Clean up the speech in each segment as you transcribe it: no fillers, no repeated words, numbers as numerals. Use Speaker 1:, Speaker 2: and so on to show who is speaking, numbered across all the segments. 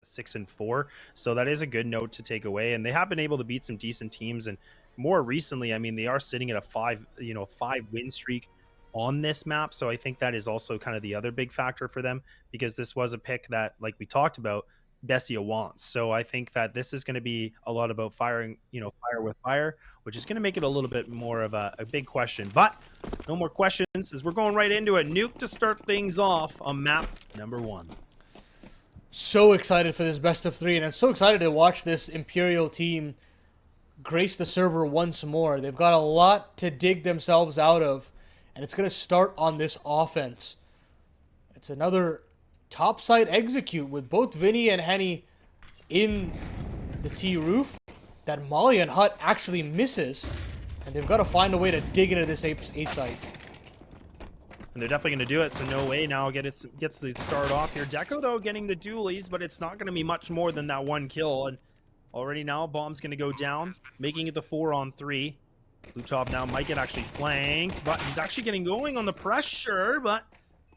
Speaker 1: 6-4. So that is a good note to take away. And they have been able to beat some decent teams. And more recently, I mean, they are sitting at a 5-win streak on this map. So I think that is also kind of the other big factor for them, because this was a pick that, like we talked about, Bestia wants. So I think that this is going to be a lot about firing, fire with fire, which is going to make it a little bit more of a big question. But no more questions, as we're going right into it. Nuke to start things off on map number 1.
Speaker 2: So excited for this best of 3, and I'm so excited to watch this Imperial team grace the server once more. They've got a lot to dig themselves out of, and it's going to start on this offense. It's another topside execute with both VINI and Henny in the T roof that Molly and Hut actually misses, and they've got to find a way to dig into this A site.
Speaker 1: And they're definitely going to do it, so no way now gets the start off here. Deco, though, getting the dualies, but it's not going to be much more than that 1 kill. And already now, bomb's going to go down, making it the 4-on-3. Luchov now might get actually flanked, but he's actually getting going on the pressure, but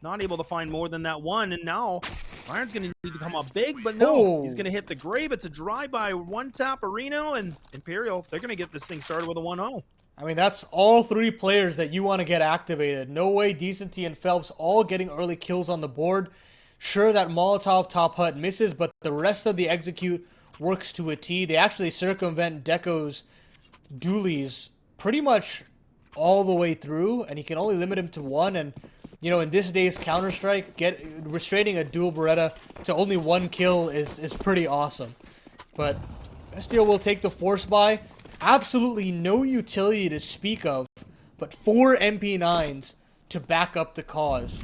Speaker 1: not able to find more than that 1. And now Meyern's going to need to come up big, but no, he's going to hit the grave. It's a drive-by 1-tap Areno, and Imperial, they're going to get this thing started with a 1-0.
Speaker 2: I mean, that's all 3 players that you want to get activated. Noway, Decenty, and Phelps all getting early kills on the board. Sure, that Molotov top hut misses, but the rest of the execute works to a T. They actually circumvent Deco's dualies pretty much all the way through, and he can only limit him to 1. And, in this day's Counter-Strike, restraining a dual Beretta to only 1 kill is pretty awesome. But BESTIA will take the force buy. Absolutely no utility to speak of, but 4 MP9s to back up the cause.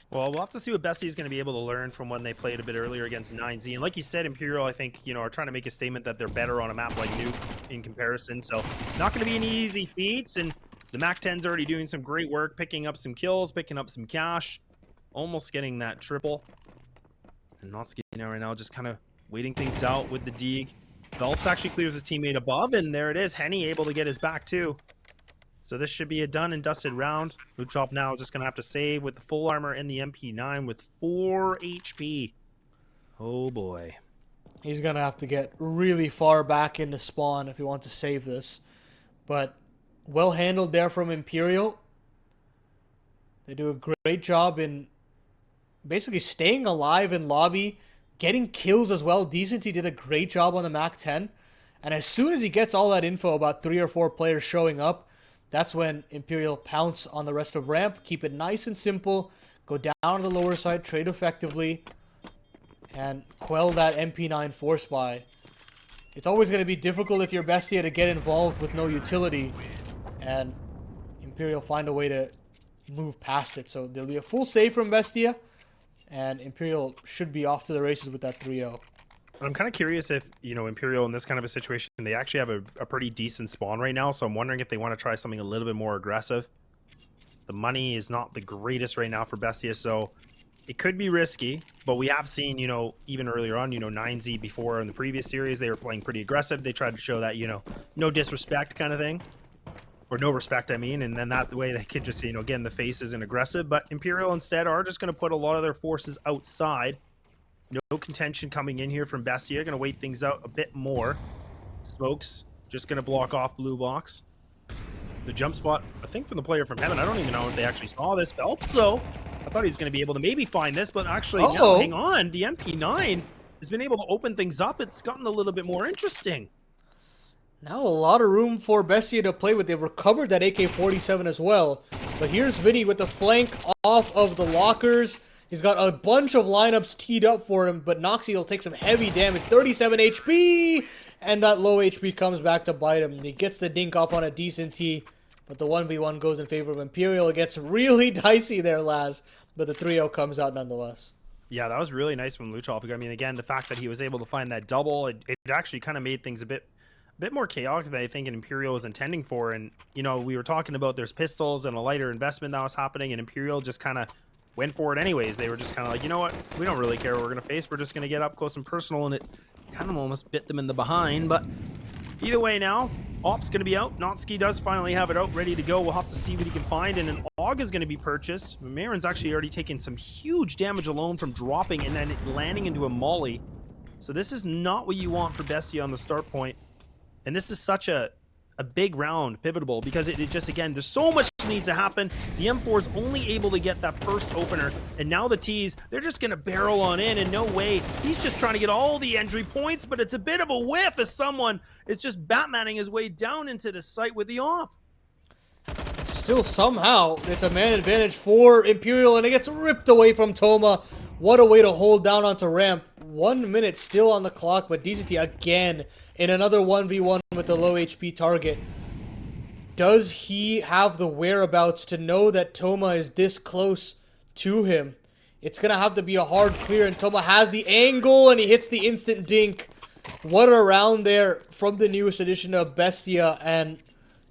Speaker 1: Well, we'll have to see what Bestia is going to be able to learn from when they played a bit earlier against 9Z. And like you said, Imperial, I think, are trying to make a statement that they're better on a map like Nuke in comparison. So not going to be an easy feat. And the MAC-10's already doing some great work, picking up some kills, picking up some cash, almost getting that triple. And not skating out right now, just kind of waiting things out with the dig. Phelps actually clears his teammate above, and there it is. Henny able to get his back too. So this should be a done and dusted round. Luchov now just going to have to save with the full armor and the MP9 with 4 HP. Oh boy.
Speaker 2: He's going to have to get really far back into spawn if he wants to save this. But well handled there from Imperial. They do a great job in basically staying alive in lobby, getting kills as well. Decenty did a great job on the MAC-10. And as soon as he gets all that info about 3 or 4 players showing up, that's when Imperial pounce on the rest of ramp. Keep it nice and simple. Go down to the lower side, trade effectively, and quell that MP9 force buy. It's always going to be difficult if you're Bestia to get involved with no utility. And Imperial find a way to move past it. So there'll be a full save from Bestia. And Imperial should be off to the races with that 3-0.
Speaker 1: I'm kind of curious if, Imperial in this kind of a situation, they actually have a pretty decent spawn right now. So I'm wondering if they want to try something a little bit more aggressive. The money is not the greatest right now for Bestia, so it could be risky. But we have seen, even earlier on, 9Z before in the previous series, they were playing pretty aggressive. They tried to show that, no disrespect kind of thing. Or no respect, I mean. And then that way they could just, again, the face isn't aggressive. But Imperial instead are just going to put a lot of their forces outside. No contention coming in here from Bestia. Going to wait things out a bit more. Smokes just going to block off blue box. The jump spot, I think, from the player from Heaven. I don't even know if they actually saw this. Phelps, though. I thought he was going to be able to maybe find this, but actually, no, hang on. The MP9 has been able to open things up. It's gotten a little bit more interesting.
Speaker 2: Now a lot of room for Bestia to play with. They've recovered that AK-47 as well. But here's VINI with the flank off of the lockers. He's got a bunch of lineups teed up for him, but Noxie will take some heavy damage. 37 HP! And that low HP comes back to bite him. He gets the dink off on a decent T, but the 1v1 goes in favor of Imperial. It gets really dicey there, Laz, but the 3-0 comes out nonetheless.
Speaker 1: Yeah, that was really nice from Luchov. I mean, again, the fact that he was able to find that double, it actually kind of made things a bit more chaotic than I think an Imperial was intending for. And, we were talking about there's pistols and a lighter investment that was happening, and Imperial just kind of went for it anyways. They were just kind of like, you know what? We don't really care what we're going to face. We're just going to get up close and personal, and it kind of almost bit them in the behind. But either way now, Op's going to be out. Notsky does finally have it out, ready to go. We'll have to see what he can find. And an AUG is going to be purchased. Meyern's actually already taken some huge damage alone from dropping and then landing into a molly. So this is not what you want for Bestia on the start point. And this is such a big round, pivotal, because it just, again, there's so much needs to happen. The M4 is only able to get that first opener, and now the T's, they're just going to barrel on in, and no way. He's just trying to get all the entry points, but it's a bit of a whiff as someone is just Batmaning his way down into the site with the op.
Speaker 2: Still, somehow, it's a man advantage for Imperial, and it gets ripped away from Toma. What a way to hold down onto ramp. 1 minute still on the clock, but DZT again in another 1v1 with a low HP target. Does he have the whereabouts to know that Toma is this close to him? It's going to have to be a hard clear, and Toma has the angle, and he hits the instant dink. What a round there from the newest edition of Bestia, and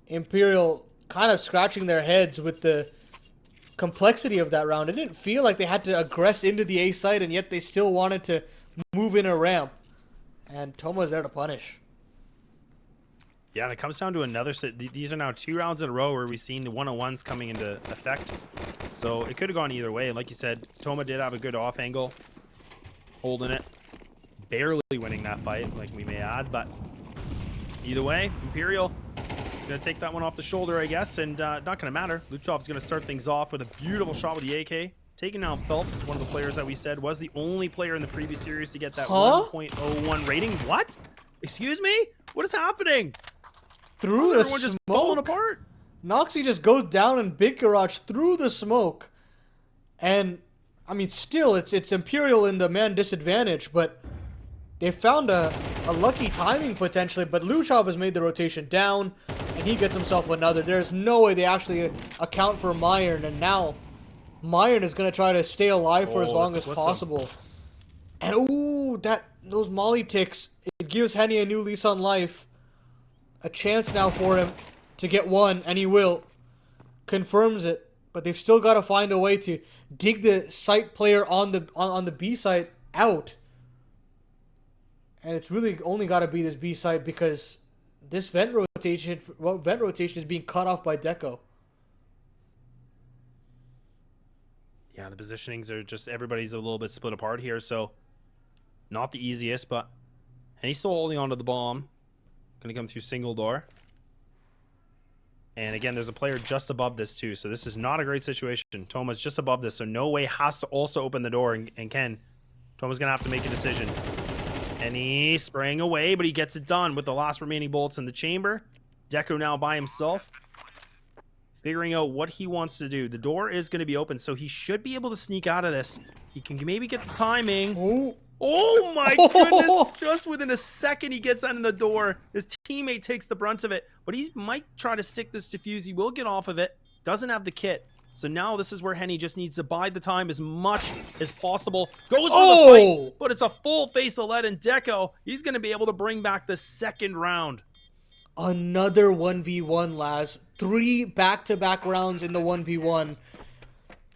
Speaker 2: Imperial kind of scratching their heads with the complexity of that round. It didn't feel like they had to aggress into the A site, and yet they still wanted to move in a ramp. And Toma's there to punish.
Speaker 1: Yeah, and it comes down to another set. These are now 2 rounds in a row where we've seen the 1-on-1s coming into effect. So it could have gone either way. And like you said, Toma did have a good off angle, holding it, barely winning that fight, like we may add. But either way, Imperial is going to take that one off the shoulder, I guess, and not going to matter. Luchov's going to start things off with a beautiful shot with the AK. Taking down Phelps, one of the players that we said was the only player in the previous series to get that 1.01 rating. What? Excuse me? What is happening?
Speaker 2: Through the
Speaker 1: everyone just falling
Speaker 2: smoke.
Speaker 1: apart?
Speaker 2: Noxy just goes down in big garage through the smoke. And, I mean, still, it's Imperial in the man disadvantage, but they found a lucky timing potentially, but Luchov has made the rotation down, and he gets himself another. There's no way they actually account for Meyern, and now Meyern is going to try to stay alive for as long as possible. And, ooh, those molly ticks, it gives Henny a new lease on life. A chance now for him to get one, and he will. Confirms it, but they've still got to find a way to dig the site player on the B site out. And it's really only got to be this B site because this vent rotation is being cut off by Deco.
Speaker 1: Yeah, the positionings are just, everybody's a little bit split apart here, so not the easiest, but, and he's still holding on to the bomb. Gonna come through single door. And again, there's a player just above this too, so this is not a great situation. Toma's just above this, so no way has to also open the door, and Ken, Toma's gonna have to make a decision. And he's spraying away, but he gets it done with the last remaining bullets in the chamber. Deco now by himself, figuring out what he wants to do. The door is going to be open, so he should be able to sneak out of this. He can maybe get the timing. Oh my goodness! Just within a second, he gets in the door. His teammate takes the brunt of it, but he might try to stick this defuse. He will get off of it. Doesn't have the kit. So now this is where Henny just needs to bide the time as much as possible. Goes for the fight, but it's a full face of lead, and Deco, he's going to be able to bring back the second round.
Speaker 2: Another 1v1, Laz. 3 back-to-back rounds in the 1v1.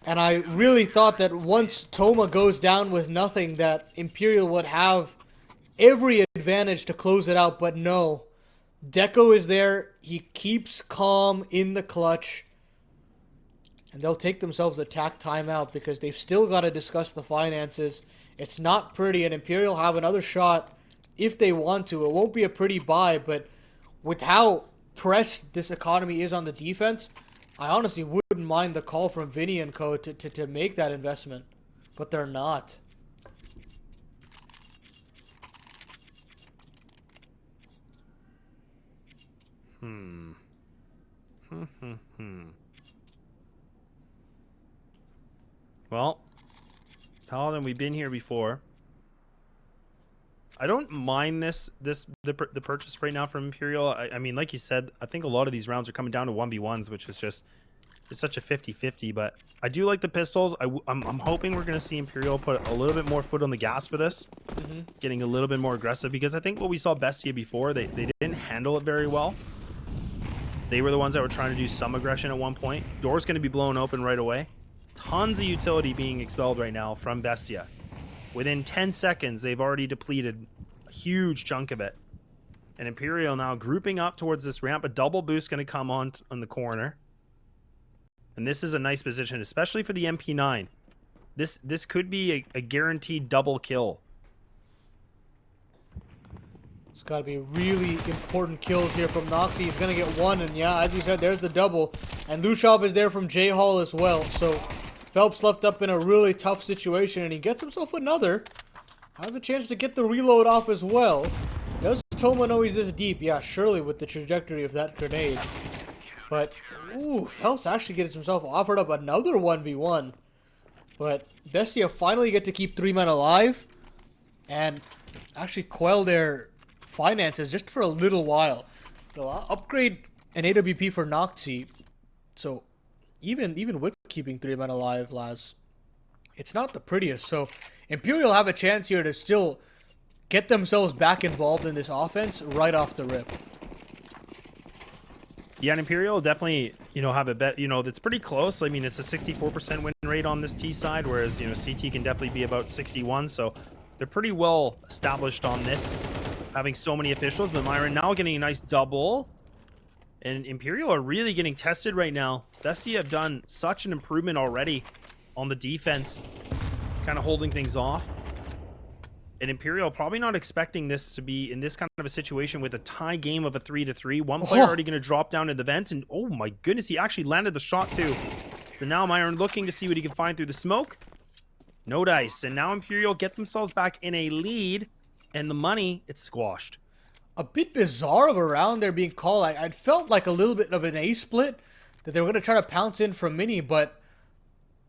Speaker 2: And I really thought that once Toma goes down with nothing, that Imperial would have every advantage to close it out, but no. Deco is there. He keeps calm in the clutch. And they'll take themselves a tack timeout because they've still got to discuss the finances. It's not pretty, and Imperial have another shot if they want to. It won't be a pretty buy, but with how pressed this economy is on the defense, I honestly wouldn't mind the call from VINI and Co. to make that investment. But they're not.
Speaker 1: Well, Paladin, we've been here before. I don't mind the purchase right now from Imperial. I mean, like you said, I think a lot of these rounds are coming down to 1v1s, which is just, it's such a 50-50. But I do like the pistols. I'm hoping we're going to see Imperial put a little bit more foot on the gas for this, getting a little bit more aggressive, because I think what we saw Bestia before, they didn't handle it very well. They were the ones that were trying to do some aggression at one point. Door's going to be blown open right away. Tons of utility being expelled right now from Bestia. Within 10 seconds, they've already depleted a huge chunk of it. And Imperial now grouping up towards this ramp. A double boost going to come on the corner. And this is a nice position, especially for the MP9. This could be a guaranteed double kill.
Speaker 2: It's got to be really important kills here from Noxy. He's going to get one, and yeah, as you said, there's the double. And Lushov is there from J-Hall as well, so Phelps left up in a really tough situation, and he gets himself another. Has a chance to get the reload off as well. Does Toma know he's this deep? Yeah, surely with the trajectory of that grenade. But, ooh, Phelps actually gets himself offered up another 1v1. But BESTIA finally get to keep 3 men alive and actually quell their finances just for a little while. They'll upgrade an AWP for Noxy. So even with keeping 3 men alive, Laz, it's not the prettiest. So Imperial have a chance here to still get themselves back involved in this offense right off the rip.
Speaker 1: Yeah, and Imperial definitely, have a bet, that's pretty close. I mean, it's a 64% win rate on this T side, whereas, CT can definitely be about 61. So they're pretty well established on this, having so many officials. But meyern now getting a nice double. And Imperial are really getting tested right now. BESTIA have done such an improvement already on the defense, kind of holding things off. And Imperial probably not expecting this to be in this kind of a situation with a tie game of a 3-3. One player already going to drop down in the vent, and oh my goodness, he actually landed the shot too. So now meyern looking to see what he can find through the smoke. No dice, and now Imperial get themselves back in a lead, and the money, it's squashed.
Speaker 2: A bit bizarre of a round there being called. I felt like a little bit of an A split, that they were going to try to pounce in from Mini, but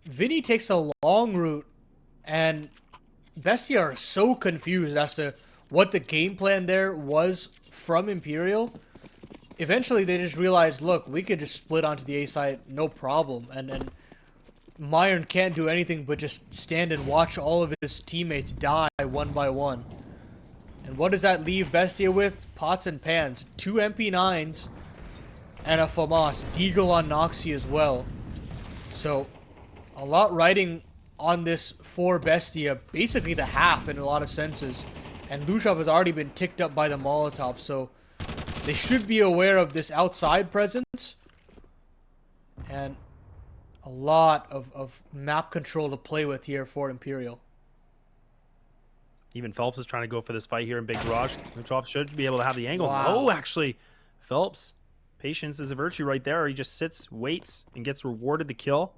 Speaker 2: VINI takes a long route, and BESTIA are so confused as to what the game plan there was from Imperial. Eventually, they just realized, look, we could just split onto the A side, no problem. And meyern can't do anything but just stand and watch all of his teammates die one by one. And what does that leave BESTIA with? Pots and pans. 2 MP9s and a FAMAS. Deagle on Noxy as well. So, a lot riding on this for BESTIA, basically the half in a lot of senses. And Lushov has already been ticked up by the Molotov, so they should be aware of this outside presence. And a lot of map control to play with here for Imperial.
Speaker 1: Even Phelps is trying to go for this fight here in Big Garage. Lushov should be able to have the angle.
Speaker 2: Wow.
Speaker 1: Oh, actually, Phelps, patience is a virtue right there. He just sits, waits, and gets rewarded the kill.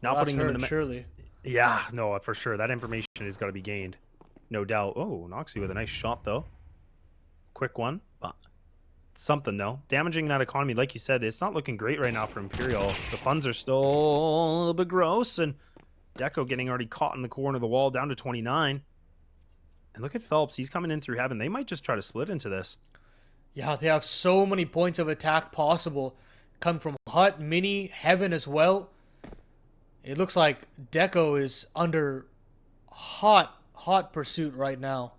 Speaker 1: Now
Speaker 2: Well,
Speaker 1: putting them in the
Speaker 2: surely.
Speaker 1: Yeah, no, for sure. That information has got to be gained. No doubt. Oh, Noxy with a nice shot, though. Quick one, but something, though. Damaging that economy, like you said, it's not looking great right now for Imperial. The funds are still a little bit gross, and Deco getting already caught in the corner of the wall, down to 29. And look at Phelps. He's coming in through heaven. They might just try to split into this.
Speaker 2: Yeah, they have so many points of attack possible. Come from Hut, Mini, Heaven as well. It looks like Deco is under hot pursuit right now.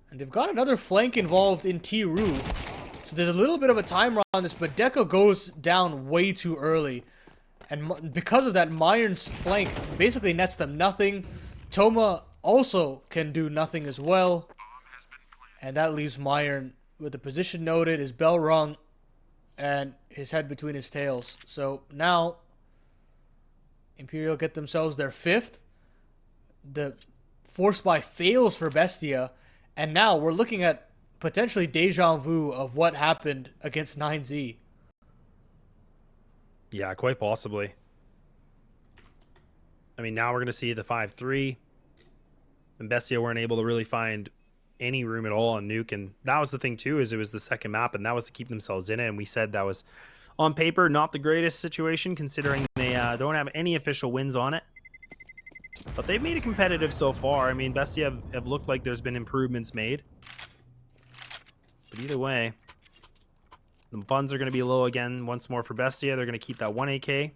Speaker 2: And they've got another flank involved in T-Roof. So there's a little bit of a timer on this, but Deco goes down way too early. And because of that, meyern's flank basically nets them nothing. Toma also can do nothing as well. And that leaves meyern with the position noted, his bell rung, and his head between his tails. So now Imperial get themselves their 5th. The force buy fails for BESTIA. And now we're looking at potentially deja vu of what happened against 9Z.
Speaker 1: Yeah, quite possibly. I mean, now we're going to see the 5-3. And BESTIA weren't able to really find any room at all on Nuke. And that was the thing, too, is it was the second map, and that was to keep themselves in it. And we said that was, on paper, not the greatest situation, considering they don't have any official wins on it. But they've made it competitive so far. I mean, BESTIA have looked like there's been improvements made. But either way, the funds are going to be low again once more for BESTIA. They're going to keep that 1 AK.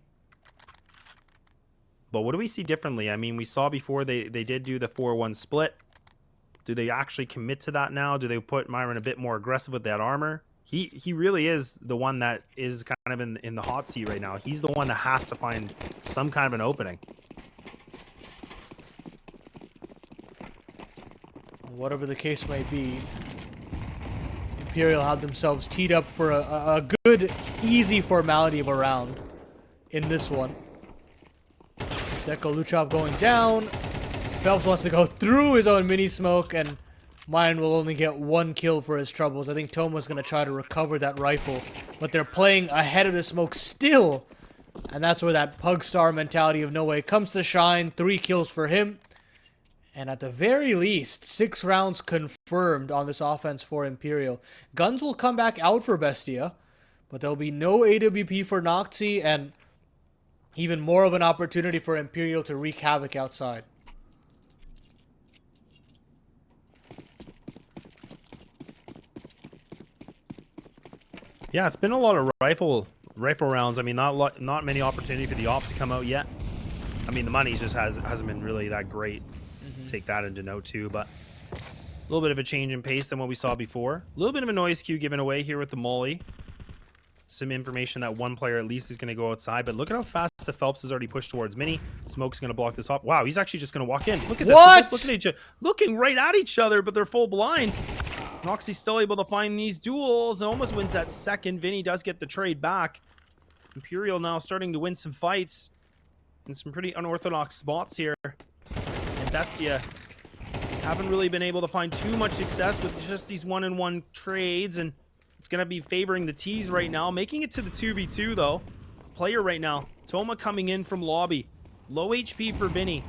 Speaker 1: But what do we see differently? I mean, we saw before they did do the 4-1 split. Do they actually commit to that now? Do they put meyern a bit more aggressive with that armor? He really is the one that is kind of in the hot seat right now. He's the one that has to find some kind of an opening.
Speaker 2: Whatever the case may be, Imperial have themselves teed up for a good, easy formality of a round in this one. Zeko Luchov going down. Phelps wants to go through his own mini smoke, and meyern will only get 1 kill for his troubles. I think Toma's going to try to recover that rifle, but they're playing ahead of the smoke still, and that's where that pug star mentality of noway comes to shine. 3 kills for him, and at the very least, 6 rounds confirmed on this offense for Imperial. Guns will come back out for BESTIA, but there'll be no AWP for Noxy, and even more of an opportunity for Imperial to wreak havoc outside.
Speaker 1: Yeah, it's been a lot of rifle rounds. I mean, not many opportunity for the ops to come out yet. I mean, the money just hasn't been really that great. Take that into note too, but a little bit of a change in pace than what we saw before. A little bit of a noise cue given away here with the molly. Some information that one player at least is going to go outside, but look at how fast the Phelps has already pushed towards Mini. Smoke's going to block this up. Wow, he's actually just going to walk in. Look at this.
Speaker 2: What?
Speaker 1: Look at each other, looking right at each other, but they're full blind. Noxy's still able to find these duels and almost wins that second. VINI does get the trade back. Imperial now starting to win some fights in some pretty unorthodox spots here. And BESTIA haven't really been able to find too much success with just these one-on-one trades, and it's going to be favoring the T's right now. Making it to the 2v2 though. Player right now, Toma coming in from lobby. Low HP for VINI.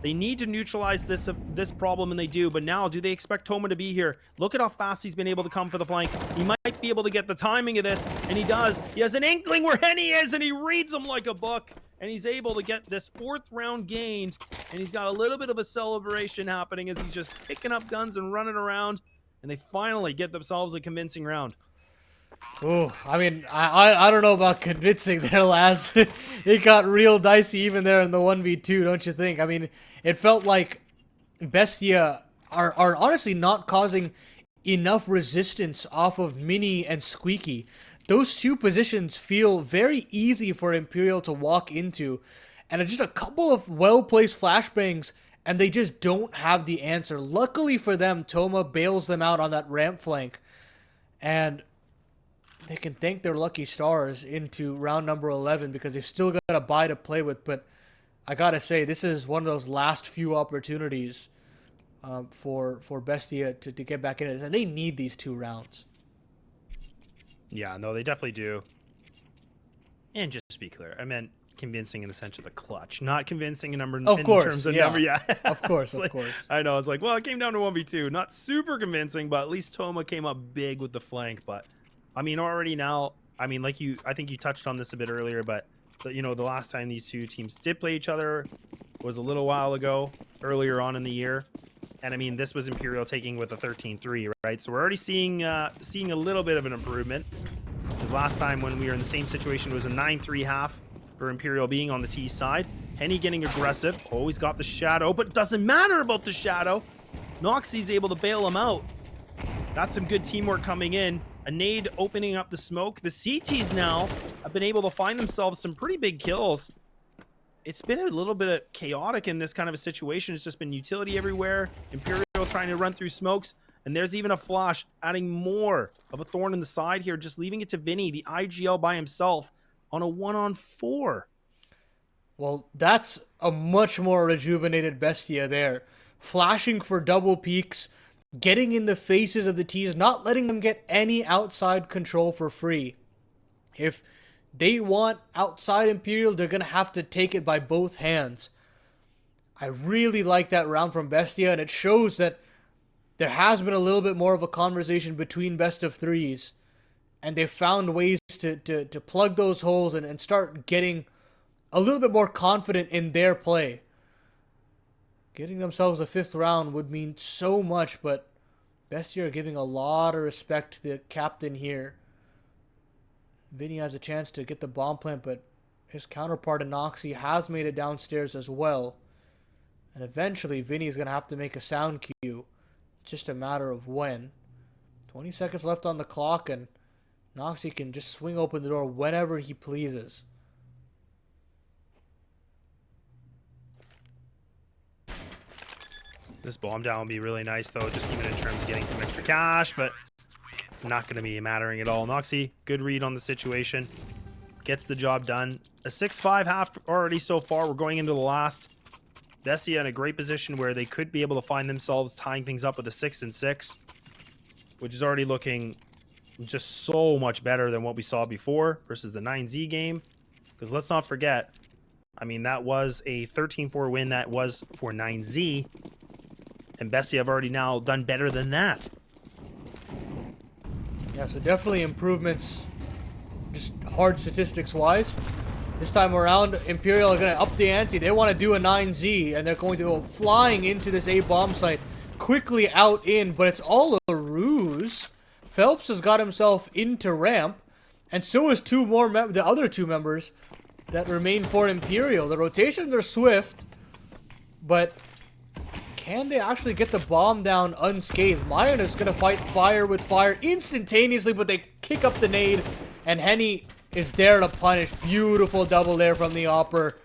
Speaker 1: They need to neutralize this problem, and they do. But now, do they expect Toma to be here? Look at how fast he's been able to come for the flank. He might be able to get the timing of this, and he does. He has an inkling where Henny is, and he reads him like a book. And he's able to get this 4th round gained, and he's got a little bit of a celebration happening as he's just picking up guns and running around, and they finally get themselves a convincing round.
Speaker 2: Ooh, I mean, I don't know about convincing there, lads. It got real dicey even there in the 1v2, don't you think? I mean, it felt like BESTIA are honestly not causing enough resistance off of Mini and Squeaky. Those 2 positions feel very easy for Imperial to walk into, and just a couple of well-placed flashbangs, and they just don't have the answer. Luckily for them, Toma bails them out on that ramp flank, and they can thank their lucky stars into round number 11 because they've still got a bye to play with. But I gotta say, this is one of those last few opportunities for BESTIA to get back in it, and they need these 2 rounds.
Speaker 1: Yeah, no, they definitely do. And just to be clear, I meant convincing in the sense of the clutch, not convincing in number.
Speaker 2: Of course,
Speaker 1: terms of
Speaker 2: yeah.
Speaker 1: number, yeah.
Speaker 2: Of course,
Speaker 1: Like,
Speaker 2: of course.
Speaker 1: I know. I was like, well, it came down to 1v2, not super convincing, but at least Toma came up big with the flank. But I mean, already now, I mean, like I think you touched on this a bit earlier, but you know, the last time these 2 teams did play each other was a little while ago, earlier on in the year. And I mean, this was Imperial taking with a 13-3, right? So we're already seeing a little bit of an improvement. Because last time when we were in the same situation, it was a 9-3 half for Imperial being on the T side. Henny getting aggressive. Always got the shadow, but it doesn't matter about the shadow. Noxy's able to bail him out. That's some good teamwork coming in. A nade opening up the smoke. The CTs now have been able to find themselves some pretty big kills. It's been a little bit chaotic in this kind of a situation. It's just been utility everywhere. Imperial trying to run through smokes. And there's even a flash, adding more of a thorn in the side here, just leaving it to VINI, the IGL by himself, on a 1-on-4.
Speaker 2: Well, that's a much more rejuvenated BESTIA there. Flashing for double peaks, getting in the faces of the T's, not letting them get any outside control for free. If they want outside Imperial, they're going to have to take it by both hands. I really like that round from BESTIA, and it shows that there has been a little bit more of a conversation between best of threes, and they've found ways to plug those holes and start getting a little bit more confident in their play. Getting themselves a 5th round would mean so much, but BESTIA are giving a lot of respect to the captain here. VINI has a chance to get the bomb plant, but his counterpart in Noxy has made it downstairs as well. And eventually, VINI is going to have to make a sound cue. Just a matter of when. 20 seconds left on the clock, and Noxy can just swing open the door whenever he pleases.
Speaker 1: This bomb down will be really nice, though, just even in terms of getting some extra cash, but not going to be mattering at all. Noxy, good read on the situation. Gets the job done. A 6-5 half already so far. We're going into the last. Bestia in a great position where they could be able to find themselves tying things up with a 6-6, which is already looking just so much better than what we saw before versus the 9Z game. Because let's not forget, I mean, that was a 13-4 win. That was for 9Z. And Bestia have already now done better than that.
Speaker 2: Yeah, so definitely improvements, just hard statistics-wise. This time around, Imperial are going to up the ante. They want to do a 9Z, and they're going to go flying into this A bomb site, quickly out in, but it's all a ruse. Phelps has got himself into ramp, and so is the other two members that remain for Imperial. The rotations are swift, but can they actually get the bomb down unscathed? Meyern is going to fight fire with fire instantaneously, but they kick up the nade, and Henny is there to punish. Beautiful double there from the Opper.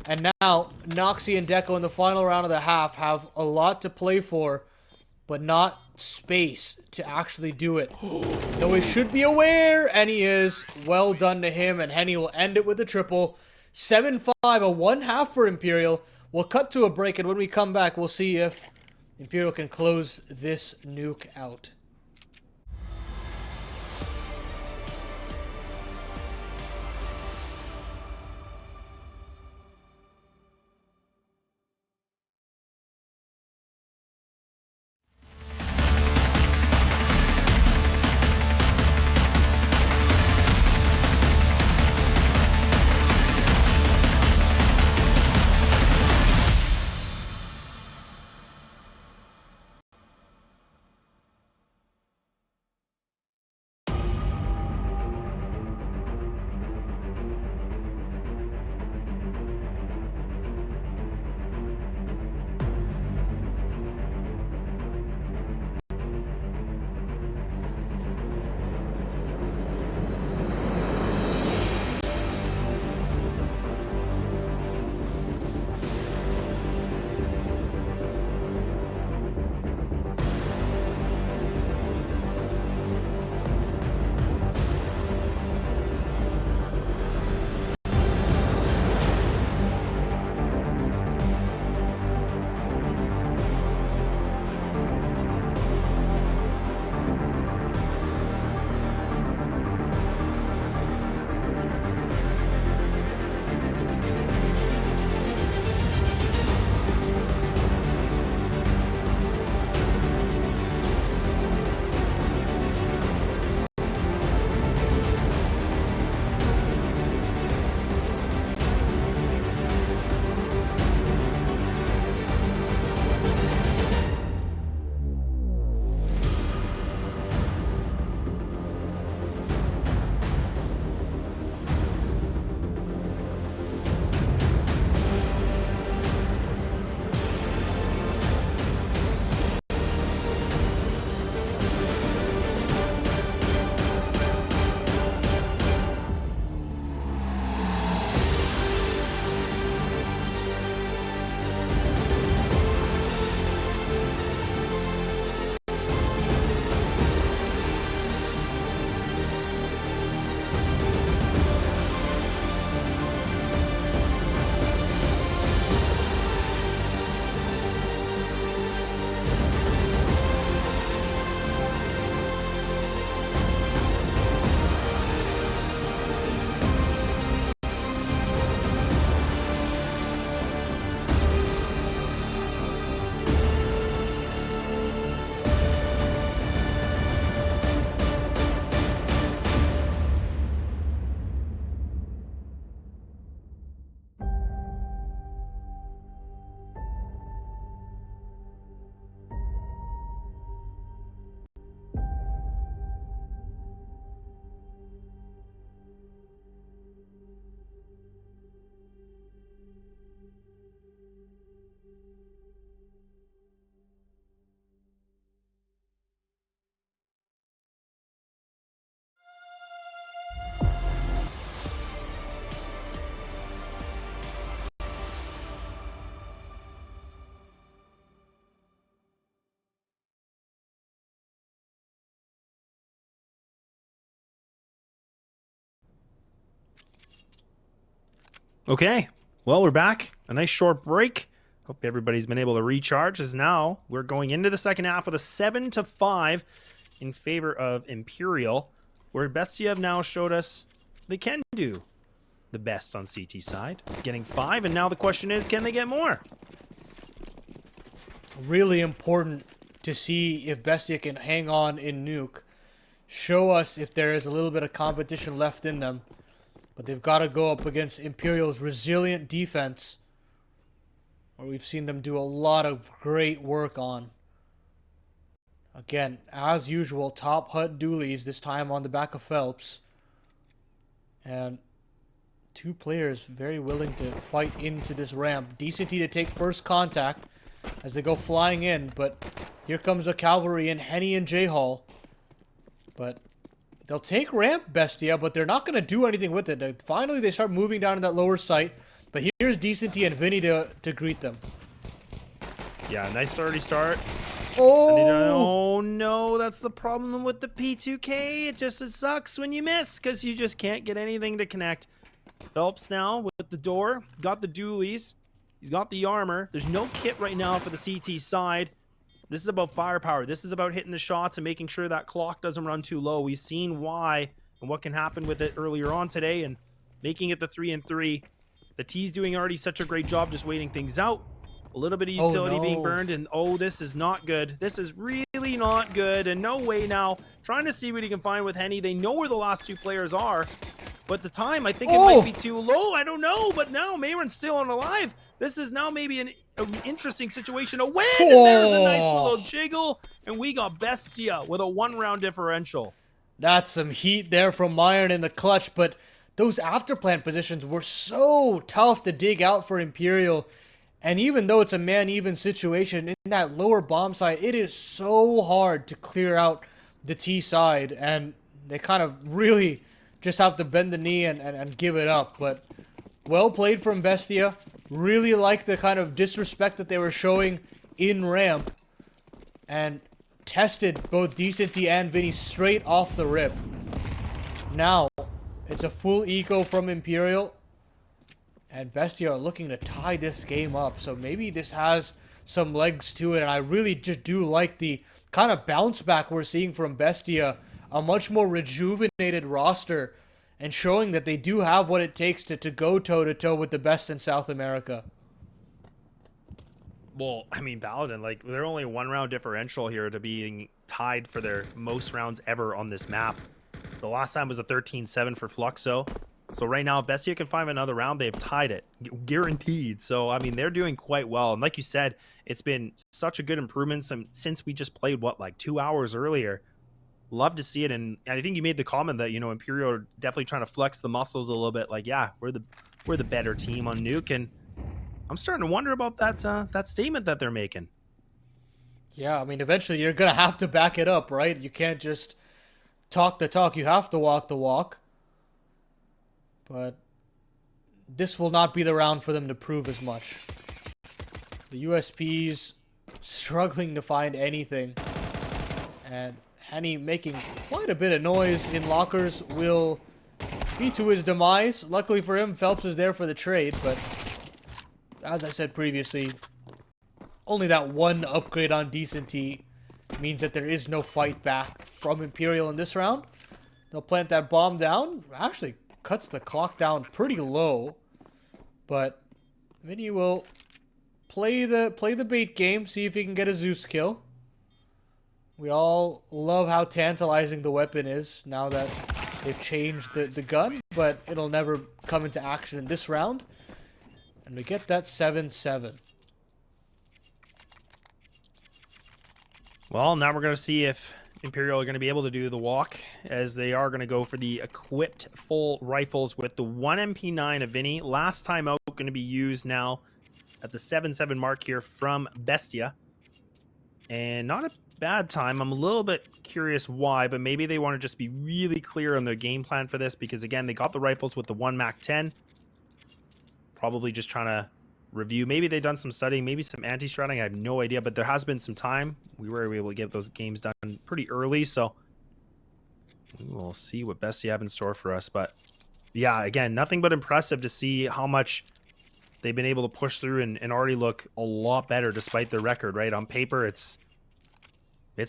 Speaker 2: And now, Noxy and Deco in the final round of the half have a lot to play for, but not space to actually do it. Though he should be aware, and he is. Well done to him, and Henny will end it with a triple. 7-5, a 1-half for Imperial. We'll cut to a break, and when we come back, we'll see if Imperial can close this nuke out.
Speaker 1: Okay, well, we're back. A nice short break. Hope everybody's been able to recharge, as now we're going into the second half with a 7-5 in favor of Imperial, where BESTIA have now showed us they can do the best on CT side, getting 5, and now the question is, can they get more?
Speaker 2: Really important to see if BESTIA can hang on in Nuke. Show us if there is a little bit of competition left in them. But they've got to go up against Imperial's resilient defense, where we've seen them do a lot of great work on. Again, as usual, top hut dualies, this time on the back of Phelps. And two players very willing to fight into this ramp. Decenty to take first contact as they go flying in, but here comes a cavalry in Henny and J-Hall. But they'll take ramp, BESTIA, but they're not going to do anything with it. Finally, they start moving down in that lower site. But here's Decenty and VINI to greet them.
Speaker 1: Yeah, nice early start.
Speaker 2: Oh!
Speaker 1: Oh no, that's the problem with the P2K. It sucks when you miss, because you just can't get anything to connect. Phelps now with the door. Got the dualies. He's got the armor. There's no kit right now for the CT side. This is about firepower. This is about hitting the shots and making sure that clock doesn't run too low. We've seen why and what can happen with it earlier on today, and making it the 3-3. The T's doing already such a great job just waiting things out. A little bit of utility being burned, and oh, this is not good. This is really not good, and no way now. Trying to see what he can find with Henny. They know where the last two players are, but the time, I think it might be too low. I don't know, but now Meyern's still on alive. This is now maybe an interesting situation to win, and there's a nice little jiggle, and we got BESTIA with a 1-round differential.
Speaker 2: That's some heat there from meyern in the clutch, but those afterplant positions were so tough to dig out for Imperial. And even though it's a man-even situation, in that lower bomb side, it is so hard to clear out the T side. And they kind of really just have to bend the knee and give it up. But well played from BESTIA. Really like the kind of disrespect that they were showing in ramp. And tested both Decenty and VINI straight off the rip. Now, it's a full eco from Imperial. And BESTIA are looking to tie this game up. So maybe this has some legs to it. And I really just do like the kind of bounce back we're seeing from BESTIA. A much more rejuvenated roster. And showing that they do have what it takes to go toe-to-toe with the best in South America.
Speaker 1: Well, I mean, Paladin, like, they're only a 1-round differential here to being tied for their most rounds ever on this map. The last time was a 13-7 for Fluxo. So right now, BESTIA can find another round. They've tied it, guaranteed. So, I mean, they're doing quite well. And like you said, it's been such a good improvement since we just played, what, like 2 hours earlier. Love to see it. And I think you made the comment that, you know, Imperial are definitely trying to flex the muscles a little bit. Like, yeah, we're the better team on Nuke. And I'm starting to wonder about that statement that they're making.
Speaker 2: Yeah, I mean, eventually you're going to have to back it up, right? You can't just talk the talk. You have to walk the walk. But this will not be the round for them to prove as much. The USPs struggling to find anything. And Henny making quite a bit of noise in lockers will be to his demise. Luckily for him, Phelps is there for the trade. But as I said previously, only that one upgrade on Decenty means that there is no fight back from Imperial in this round. They'll plant that bomb down. Actually, cuts the clock down pretty low, but VINI will play the bait game, see if he can get a Zeus kill. We all love how tantalizing the weapon is now that they've changed the gun, but it'll never come into action in this round. And we get that 7-7.
Speaker 1: Well, now we're going to see if Imperial are going to be able to do the walk, as they are going to go for the equipped full rifles with the 1 MP9 of VINI. Last time out, going to be used now at the 7-7 mark here from BESTIA. And not a bad time. I'm a little bit curious why, but maybe they want to just be really clear on their game plan for this, because again, they got the rifles with the 1 Mac 10. Probably just trying to review. Maybe they've done some studying, maybe some anti-stratting. I have no idea, but there has been some time. We were able to get those games done pretty early, so we will see what BESTIA have in store for us. But Yeah, again, nothing but impressive to see how much they've been able to push through and already look a lot better despite their record, right? On paper, it's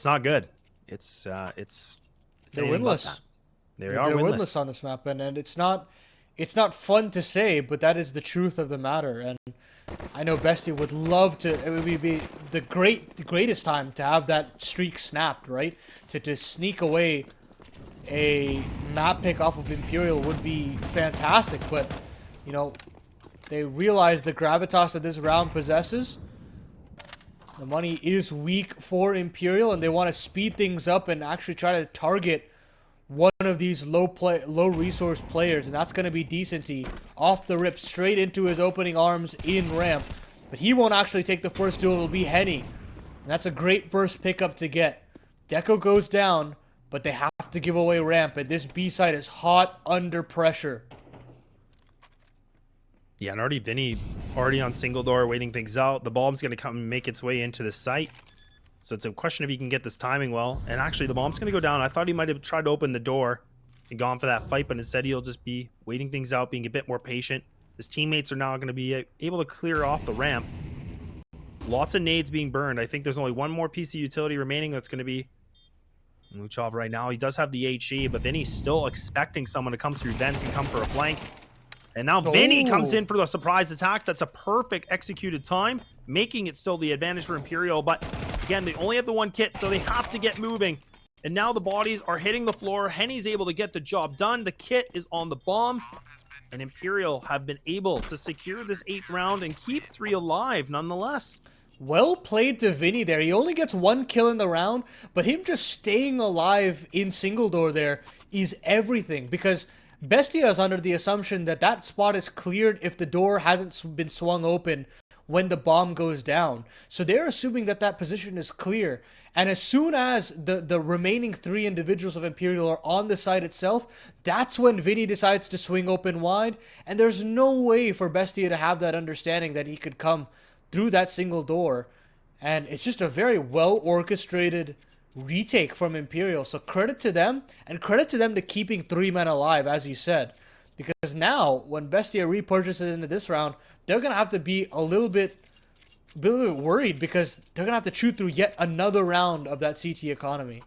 Speaker 1: not good. It's
Speaker 2: They're
Speaker 1: anything but that.
Speaker 2: winless.
Speaker 1: They
Speaker 2: They're,
Speaker 1: are
Speaker 2: they're
Speaker 1: winless.
Speaker 2: winless on this map, and it's not fun to say, but that is the truth of the matter. And I know Bestia would love to. It would be the greatest time to have that streak snapped, right? To sneak away a map pick off of Imperial would be fantastic, but you know, they realize the gravitas that this round possesses. The money is weak for Imperial, and they want to speed things up and actually try to target one of these low resource players, and that's going to be Decenty off the rip straight into his opening arms in ramp. But he won't actually take the first duel. It'll be Henny, and that's a great first pickup to get. Deco goes down, but they have to give away ramp, and this B side is hot under pressure.
Speaker 1: Yeah, and already VINI already on single door waiting things out. The bomb's going to come and make its way into the site. So it's a question if he can get this timing well. And actually, the bomb's going to go down. I thought he might have tried to open the door and gone for that fight, but instead he'll just be waiting things out, being a bit more patient. His teammates are now going to be able to clear off the ramp. Lots of nades being burned. I think there's only one more piece of utility remaining. That's going to be Muchov right now. He does have the HE, but then he's still expecting someone to come through vents and come for a flank. And now VINI comes in for the surprise attack. That's a perfect executed time, making it still the advantage for Imperial. But again, they only have the one kit, so they have to get moving. And now the bodies are hitting the floor. Henny's able to get the job done. The kit is on the bomb. And Imperial have been able to secure this 8th round and keep 3 alive nonetheless.
Speaker 2: Well played to VINI there. He only gets 1 kill in the round, but him just staying alive in single door there is everything, because Bestia is under the assumption that that spot is cleared if the door hasn't been swung open when the bomb goes down. So they're assuming that that position is clear. And as soon as the remaining 3 individuals of Imperial are on the site itself, that's when VINI decides to swing open wide. And there's no way for Bestia to have that understanding that he could come through that single door. And it's just a very well orchestrated retake from Imperial. So credit to them, and credit to them to keeping 3 men alive, as you said. Because now, when Bestia repurchases into this round, they're going to have to be a little bit worried, because they're going to have to chew through yet another round of that CT economy.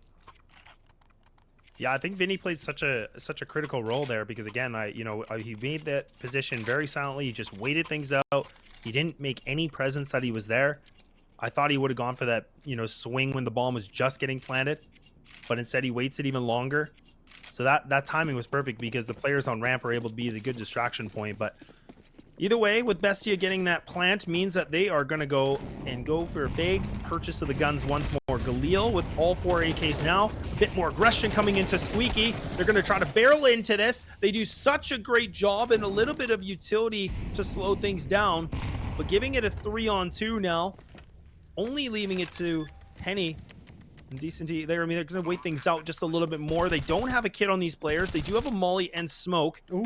Speaker 1: Yeah, I think VINI played such a critical role there, because again, he made that position very silently. He just waited things out. He didn't make any presence that he was there. I thought he would have gone for that, swing when the bomb was just getting planted, but instead he waits it even longer. So that timing was perfect, because the players on ramp are able to be the good distraction point. But either way, with Bestia getting that plant means that they are going to go for a big purchase of the guns once more. Galil with all 4 AKs now. A bit more aggression coming into Squeaky. They're going to try to barrel into this. They do such a great job, and a little bit of utility to slow things down. But giving it a 3-on-2 now. Only leaving it to Henny and Decenty there. I mean, they're going to wait things out just a little bit more. They don't have a kit on these players. They do have a molly and smoke.
Speaker 2: Ooh.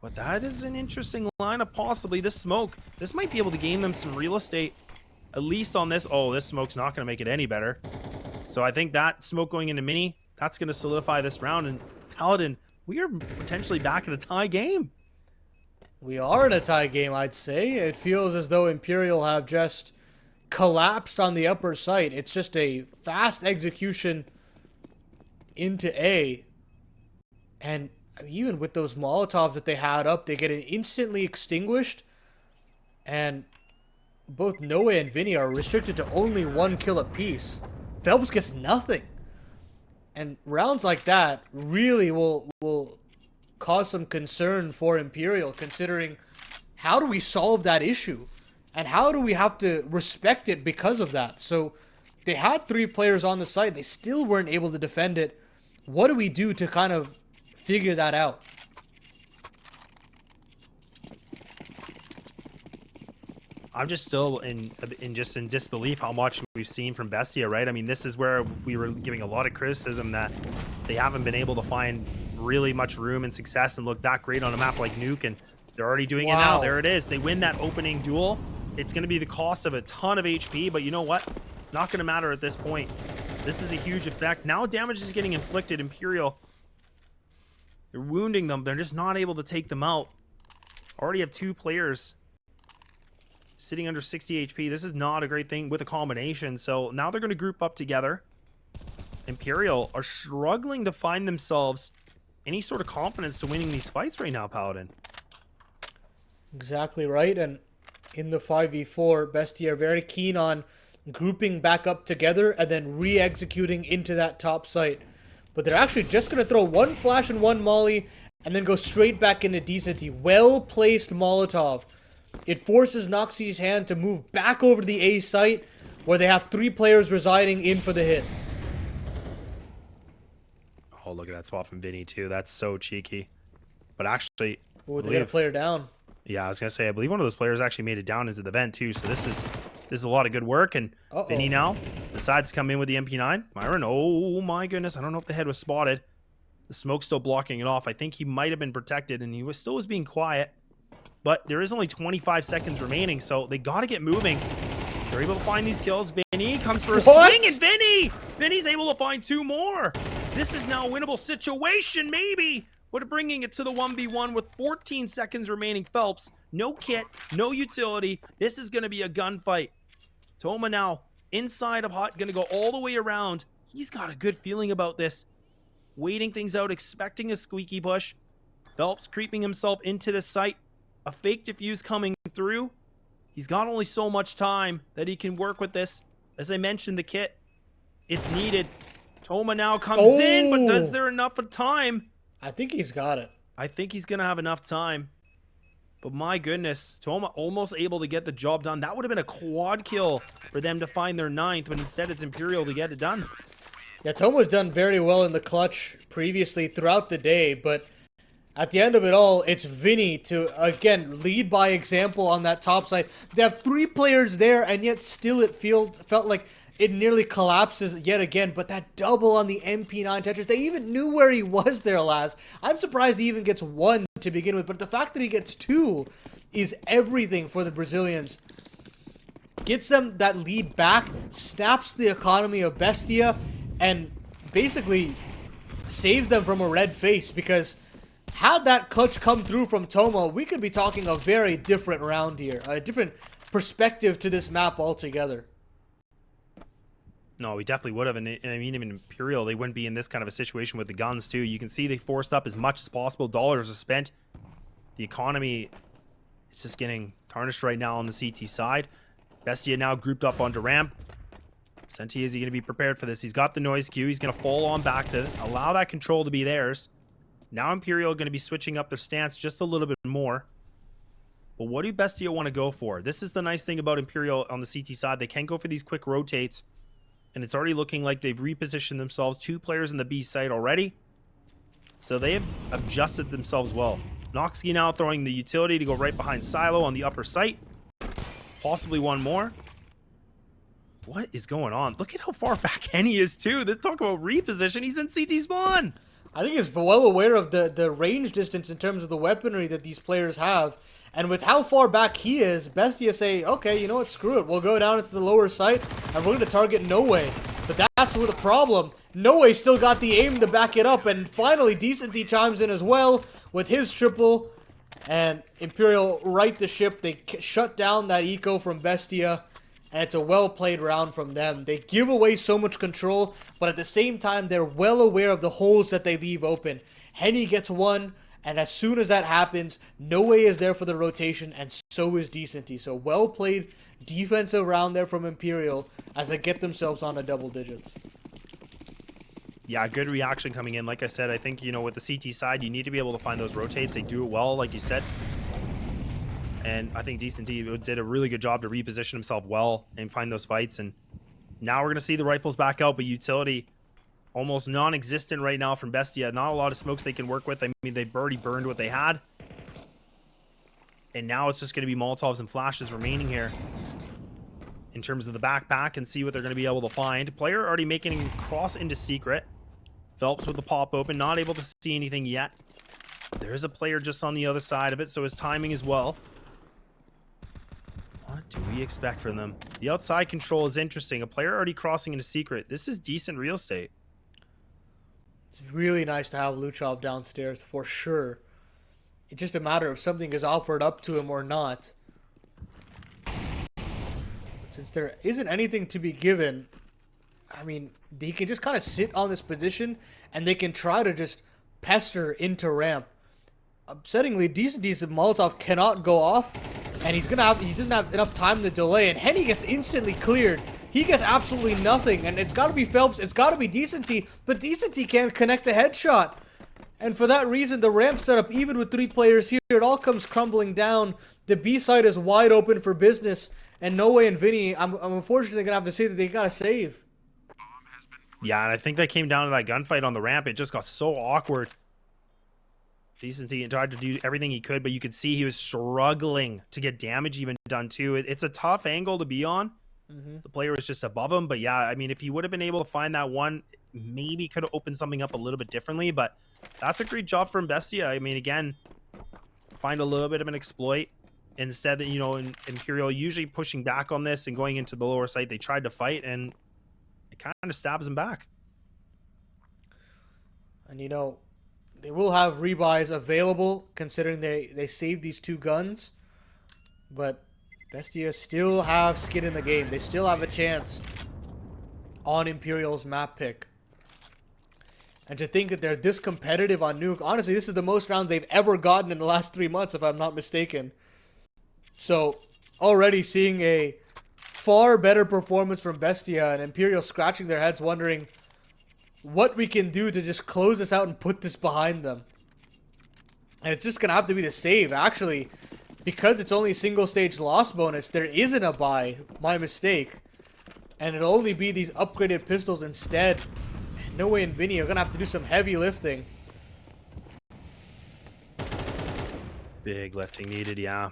Speaker 1: But that is an interesting lineup, possibly. This smoke, this might be able to gain them some real estate, at least on this. Oh, this smoke's not going to make it any better. So I think that smoke going into Mini, that's going to solidify this round. And Paladin, we are potentially back in a tie game.
Speaker 2: We are in a tie game, I'd say. It feels as though Imperial have just collapsed on the upper site. It's just a fast execution into A, and even with those Molotovs that they had up, they get instantly extinguished, and both noway and VINI are restricted to only 1 kill apiece. Phelps gets nothing, and rounds like that really will cause some concern for Imperial, considering how do we solve that issue? And how do we have to respect it because of that? So they had 3 players on the site. They still weren't able to defend it. What do we do to kind of figure that out?
Speaker 1: I'm just still in disbelief how much we've seen from Bestia, right? I mean, this is where we were giving a lot of criticism that they haven't been able to find really much room and success and look that great on a map like Nuke, and they're already doing it now. There it is. They win that opening duel. It's going to be the cost of a ton of HP, but you know what? Not going to matter at this point. This is a huge effect. Now damage is getting inflicted. Imperial They're wounding them. They're just not able to take them out. Already have 2 players sitting under 60 HP. This is not a great thing with a combination. So now they're going to group up together. Imperial are struggling to find themselves any sort of confidence to winning these fights right now, Paladin.
Speaker 2: Exactly right. And in the 5v4, Bestia are very keen on grouping back up together and then re-executing into that top site. But they're actually just going to throw 1 flash and 1 molly and then go straight back into Decenty. Well-placed Molotov. It forces Noxie's hand to move back over to the A site where they have 3 players residing in for the hit.
Speaker 1: Oh, look at that spot from VINI too. That's so cheeky. But actually...
Speaker 2: Oh, they got a player down.
Speaker 1: Yeah, I was gonna say, I believe one of those players actually made it down into the vent too. So this is a lot of good work. And VINI now decides to come in with the MP9. Meyern, oh my goodness, I don't know if the head was spotted. The smoke's still blocking it off. I think he might have been protected, and he was being quiet. But there is only 25 seconds remaining, so they got to get moving. They're able to find these kills. VINI comes for a swing, and VINI's able to find 2 more. This is now a winnable situation, maybe. But bringing it to the 1v1 with 14 seconds remaining. Phelps, no kit, no utility. This is going to be a gunfight. Toma now inside of Hot, going to go all the way around. He's got a good feeling about this. Waiting things out, expecting a squeaky push. Phelps creeping himself into the site. A fake defuse coming through. He's got only so much time that he can work with this. As I mentioned, the kit, it's needed. Toma now comes in, but is there enough of time?
Speaker 2: I think he's got it.
Speaker 1: I think he's going to have enough time. But my goodness, Toma almost able to get the job done. That would have been a quad kill for them to find their 9th, but instead it's Imperial to get it done.
Speaker 2: Yeah, Toma's done very well in the clutch previously throughout the day, but at the end of it all, it's VINI to, again, lead by example on that top side. They have 3 players there, and yet still it felt like it nearly collapses yet again. But that double on the MP9 Tetris, they even knew where he was there last. I'm surprised he even gets 1 to begin with, but the fact that he gets 2 is everything for the Brazilians. Gets them that lead back, snaps the economy of Bestia, and basically saves them from a red face, because had that clutch come through from Toma, we could be talking a very different round here, a different perspective to this map altogether.
Speaker 1: No, we definitely would have, and I mean, even Imperial, they wouldn't be in this kind of a situation with the guns too. You can see they forced up as much as possible. Dollars are spent. The economy is just getting tarnished right now on the CT side. Bestia now grouped up onto ramp. Senti, is he going to be prepared for this? He's got the noise cue. He's going to fall on back to allow that control to be theirs. Now Imperial going to be switching up their stance just a little bit more. But what do Bestia want to go for? This is the nice thing about Imperial on the CT side. They can go for these quick rotates. And it's already looking like they've repositioned themselves. 2 players in the B site already. So they have adjusted themselves well. Noxie now throwing the utility to go right behind Silo on the upper site. Possibly 1 more. What is going on? Look at how far back Henny is too. Let's talk about reposition. He's in CT spawn.
Speaker 2: I think he's well aware of the range distance in terms of the weaponry that these players have. And with how far back he is, Bestia say, okay, you know what, screw it. We'll go down into the lower site, and we're going to target Noway. But that's the problem. Noway still got the aim to back it up, and finally, Decenty chimes in as well with his triple. And Imperial right the ship. They shut down that eco from Bestia, and it's a well-played round from them. They give away so much control, but at the same time, they're well aware of the holes that they leave open. Henny gets 1. And as soon as that happens, Noway is there for the rotation, and so is Decenty. So well-played defensive round there from Imperial as they get themselves on a double digits.
Speaker 1: Yeah, good reaction coming in. Like I said, I think, you know, with the CT side, you need to be able to find those rotates. They do it well, like you said. And I think Decenty did a really good job to reposition himself well and find those fights. And now we're going to see the rifles back out, but utility almost non-existent right now from Bestia. Not a lot of smokes they can work with. I mean, they've already burned what they had. And now it's just going to be Molotovs and flashes remaining here in terms of the backpack, and see what they're going to be able to find. Player already making a cross into secret. Phelps with the pop open, not able to see anything yet. There's a player just on the other side of it, so his timing as well. What do we expect from them? The outside control is interesting. A player already crossing into secret. This is decent real estate.
Speaker 2: It's It's really nice to have Luchov downstairs for sure. It's just a matter of something is offered up to him or not. But since there isn't anything to be given, I mean, he can just kind of sit on this position and they can try to just pester into ramp. Upsettingly, decent Molotov cannot go off, and he doesn't have enough time to delay, and Henny gets instantly cleared. He gets absolutely nothing, and it's got to be Phelps, it's got to be Decency, but Decency can't connect the headshot. And for that reason, the ramp setup, even with 3 players here, it all comes crumbling down. The B side is wide open for business, and Noway and VINI, I'm unfortunately going to have to say that they got to save.
Speaker 1: Yeah, and I think that came down to that gunfight on the ramp. It just got so awkward. Decency tried to do everything he could, but you could see he was struggling to get damage even done too. It's a tough angle to be on. The player was just above him, but yeah, I mean, if he would have been able to find that one, maybe could have opened something up a little bit differently, but that's a great job from BESTIA. I mean, again, find a little bit of an exploit. Instead, you know, Imperial usually pushing back on this and going into the lower site, they tried to fight, and it kind of stabs him back.
Speaker 2: And you know, they will have rebuys available considering they saved these 2 guns. But BESTIA still have skin in the game. They still have a chance on Imperial's map pick. And to think that they're this competitive on Nuke, honestly, this is the most rounds they've ever gotten in the last 3 months, if I'm not mistaken. So, already seeing a far better performance from BESTIA, and Imperial scratching their heads wondering what we can do to just close this out and put this behind them. And it's just going to have to be the save. Actually, because it's only single stage loss bonus, there isn't a buy. My mistake. And it'll only be these upgraded pistols instead. Noway and VINI are going to have to do some heavy lifting.
Speaker 1: Big lifting needed, yeah.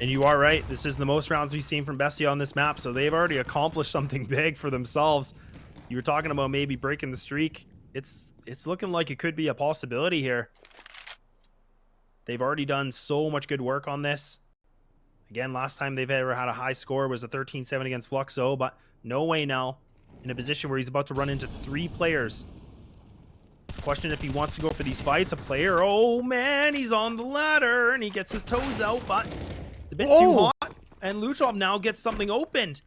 Speaker 1: And you are right. This is the most rounds we've seen from BESTIA on this map, so they've already accomplished something big for themselves. You were talking about maybe breaking the streak. It's looking like it could be a possibility here. They've already done so much good work on this. Again, last time they've ever had a high score was a 13-7 against Fluxo, but Noway now in a position where he's about to run into 3 players. Question if he wants to go for these fights. A player, oh man, he's on the ladder and he gets his toes out, but it's a bit too hot. And Luchov now gets something opened.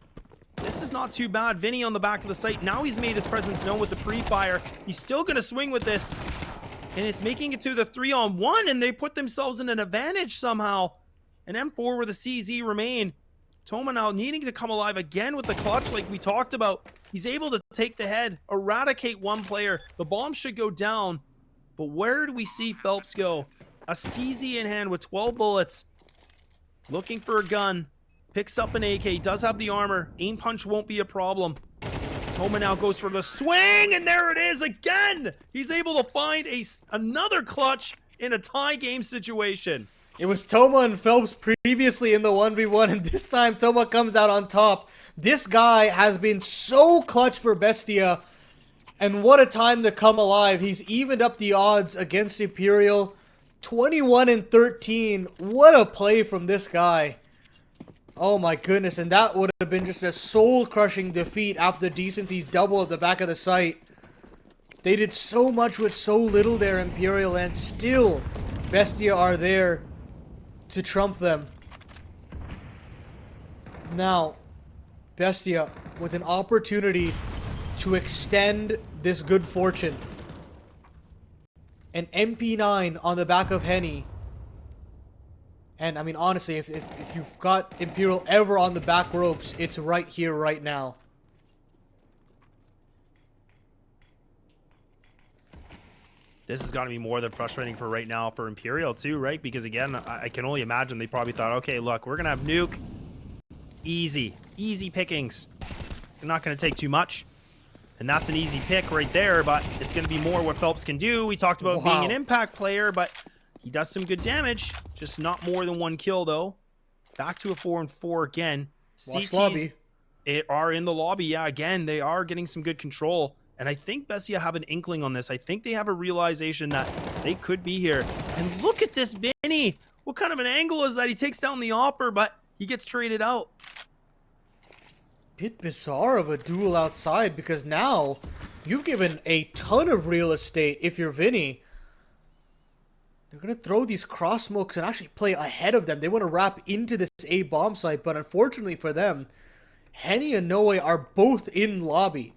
Speaker 1: This is not too bad. VINI on the back of the site. Now he's made his presence known with the pre-fire. He's still going to swing with this. And it's making it to the 3-on-1, and they put themselves in an advantage somehow. An M4 where the CZ remain. Toma now needing to come alive again with the clutch like we talked about. He's able to take the head, eradicate one player. The bomb should go down. But where do we see Phelps go? A CZ in hand with 12 bullets. Looking for a gun. Picks up an AK, does have the armor. Aim punch won't be a problem. Toma now goes for the swing, and there it is again! He's able to find another clutch in a tie game situation.
Speaker 2: It was Toma and Phelps previously in the 1v1, and this time Toma comes out on top. This guy has been so clutch for BESTIA, and what a time to come alive. He's evened up the odds against Imperial. 21-13. What a play from this guy. Oh my goodness, and that would have been just a soul-crushing defeat after Decency's double at the back of the site. They did so much with so little there, Imperial, and still BESTIA are there to trump them. Now, BESTIA with an opportunity to extend this good fortune. An MP9 on the back of Henny. And, I mean, honestly, if you've got Imperial ever on the back ropes, it's right here, right now.
Speaker 1: This has got to be more than frustrating for right now for Imperial, too, right? Because, again, I can only imagine they probably thought, okay, look, we're going to have Nuke. Easy. Easy pickings. They're not going to take too much. And that's an easy pick right there, but it's going to be more what Phelps can do. We talked about being an impact player, but he does some good damage. Just not more than 1 kill, though. Back to a 4-4 again.
Speaker 2: Watch lobby.
Speaker 1: Are in the lobby. Yeah, again, they are getting some good control. And I think BESTIA have an inkling on this. I think they have a realization that they could be here. And look at this VINI. What kind of an angle is that? He takes down the Opper, but he gets traded out.
Speaker 2: Bit bizarre of a duel outside, because now you've given a ton of real estate if you're VINI. They're going to throw these cross smokes and actually play ahead of them. They want to wrap into this A bomb site, but unfortunately for them, Henny and noway are both in lobby.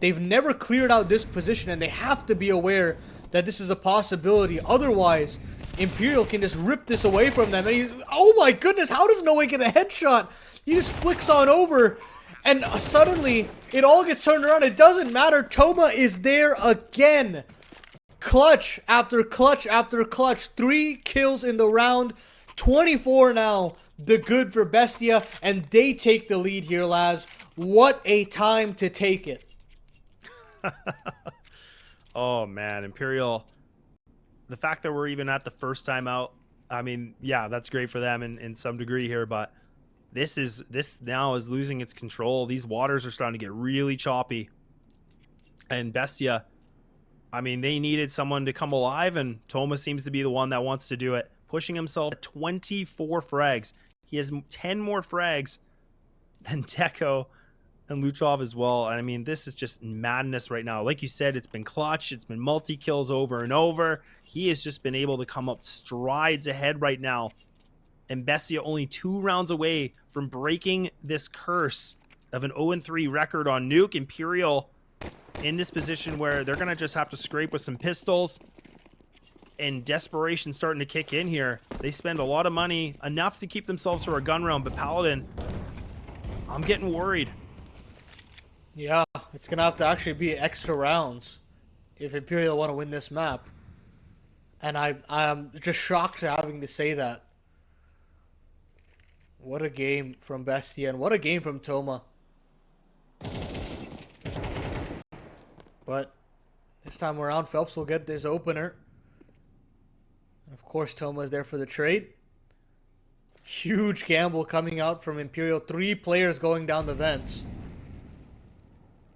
Speaker 2: They've never cleared out this position, and they have to be aware that this is a possibility. Otherwise, Imperial can just rip this away from them. And oh my goodness, how does noway get a headshot? He just flicks on over, and suddenly it all gets turned around. It doesn't matter. Toma is there again. Clutch after clutch after clutch. 3 kills in the round. 24 now. The good for BESTIA, and they take the lead here, Laz. What a time to take it.
Speaker 1: Oh man, Imperial. The fact that we're even at the first time out, I mean, yeah, that's great for them in some degree here, but this now is losing its control. These waters are starting to get really choppy. And BESTIA, I mean, they needed someone to come alive, and Toma seems to be the one that wants to do it. Pushing himself at 24 frags. He has 10 more frags than Deco and Luchov as well. I mean, this is just madness right now. Like you said, it's been clutch. It's been multi-kills over and over. He has just been able to come up strides ahead right now. And BESTIA only 2 rounds away from breaking this curse of an 0-3 record on Nuke. Imperial in this position where they're going to just have to scrape with some pistols. And desperation starting to kick in here. They spend a lot of money, enough to keep themselves for a gun round, but Paladin, I'm getting worried.
Speaker 2: Yeah, it's going to have to actually be extra rounds if Imperial want to win this map. And I'm just shocked to having to say that. What a game from BESTIA, and what a game from Toma. But this time around, Phelps will get this opener. And of course, Toma is there for the trade. Huge gamble coming out from Imperial. 3 players going down the vents.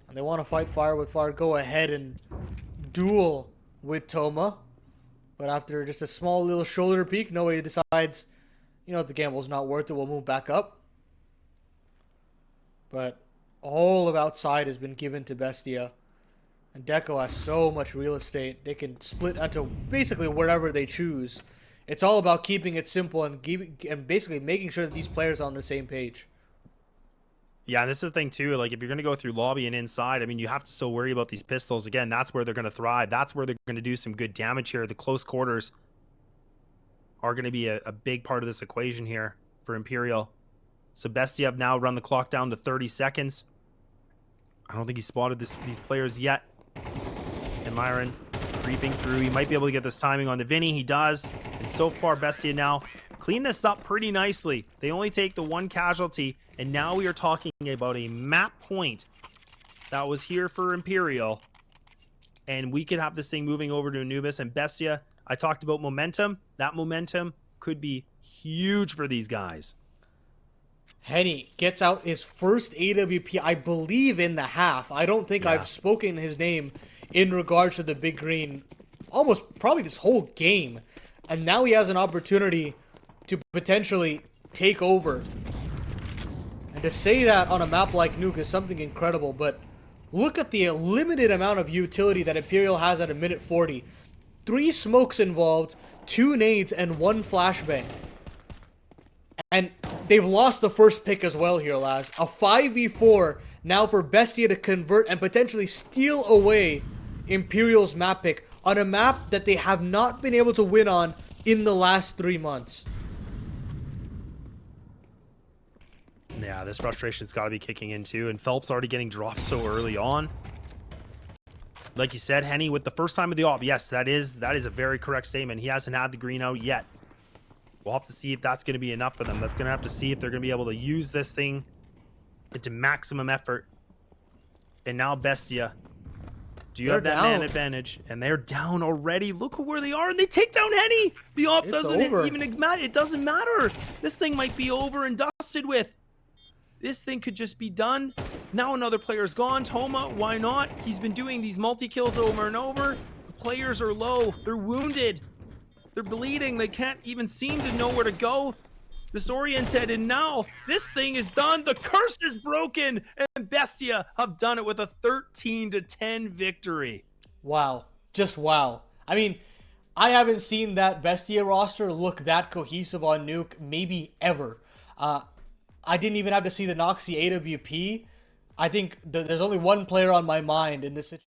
Speaker 2: And they want to fight fire with fire. Go ahead and duel with Toma. But after just a small little shoulder peek, noway decides, you know, the gamble's not worth it. We'll move back up. But all of outside has been given to BESTIA. And Deco has so much real estate. They can split into basically wherever they choose. It's all about keeping it simple and basically making sure that these players are on the same page.
Speaker 1: Yeah, and this is the thing too. Like, if you're going to go through lobby and inside, I mean, you have to still worry about these pistols. Again, that's where they're going to thrive. That's where they're going to do some good damage here. The close quarters are going to be a big part of this equation here for Imperial. So BESTIA have now run the clock down to 30 seconds. I don't think he spotted these players yet. And meyern creeping through. He might be able to get this timing on the VINI. He does. And so far, BESTIA now clean this up pretty nicely. They only take the 1 casualty. And now we are talking about a map point that was here for Imperial. And we could have this thing moving over to Anubis. And BESTIA, I talked about momentum. That momentum could be huge for these guys.
Speaker 2: Henny gets out his first AWP, I believe, in the half. I don't think I've spoken his name in regards to the Big Green almost probably this whole game. And now he has an opportunity to potentially take over. And to say that on a map like Nuke is something incredible, but look at the limited amount of utility that Imperial has at a minute 40. 3 smokes involved, 2 nades, and 1 flashbang. And they've lost the first pick as well here, Laz. A 5v4 now for BESTIA to convert and potentially steal away Imperial's map pick on a map that they have not been able to win on in the last 3 months.
Speaker 1: Yeah, this frustration's got to be kicking in too. And Phelps already getting dropped so early on. Like you said, Henny with the first time of the op. Yes, that is a very correct statement. He hasn't had the green out yet. We'll have to see if that's going to be enough for them. That's going to have to see if they're going to be able to use this thing into maximum effort. And now BESTIA. Do you have that man advantage? And they're down already. Look at where they are. And they take down Henny. The op doesn't even matter. It doesn't matter. This thing might be over and dusted with. This thing could just be done. Now another player's gone. Toma, why not? He's been doing these multi-kills over and over. The players are low. They're wounded. They're bleeding. They can't even seem to know where to go. Disoriented. And now this thing is done. The curse is broken. And Bestia have done it with a 13-10 victory.
Speaker 2: Wow. Just wow. I mean, I haven't seen that Bestia roster look that cohesive on Nuke maybe ever. I didn't even have to see the Noxy AWP. I think there's only one player on my mind in this situation.